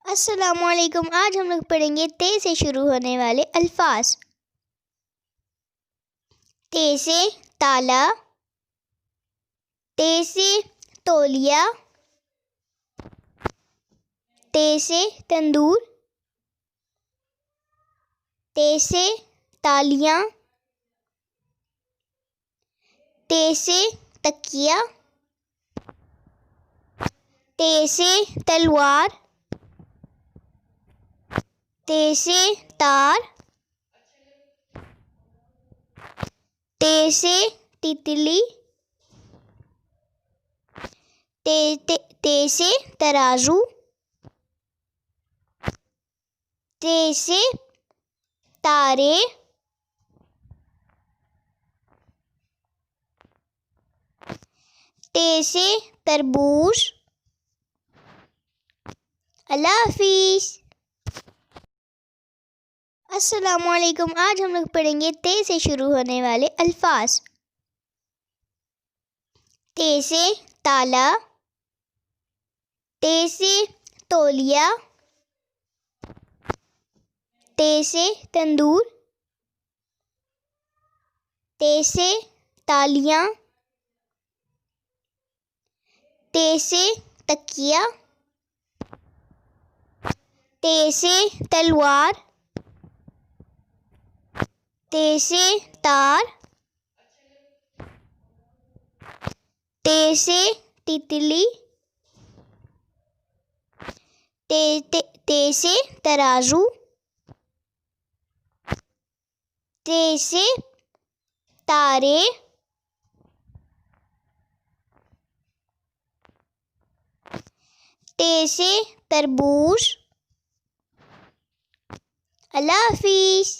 अस्सलामुअलैकुम। आज हम लोग पढ़ेंगे ते से शुरू होने वाले अल्फाज। ते से ताला, ते से तौलिया, ते से तंदूर, ते से तालियां, ते से तकिया, ते से तलवार, ते से तार, ते से तितली, ते से तराजू, ते से तारे, ते से तरबूज। अल्लाह हाफिज़। अस्सलामुअलैकुम। आज हम लोग पढ़ेंगे ते से शुरू होने वाले अल्फाज। ते से ताला, ते से तौलिया, ते से तंदूर, ते से तालियां, ते से तकिया, ते से तलवार, ते से तार, ते से तितली, ते से तराजू, ते से तारे, ते से तरबूज। अल्लाह हाफिज़।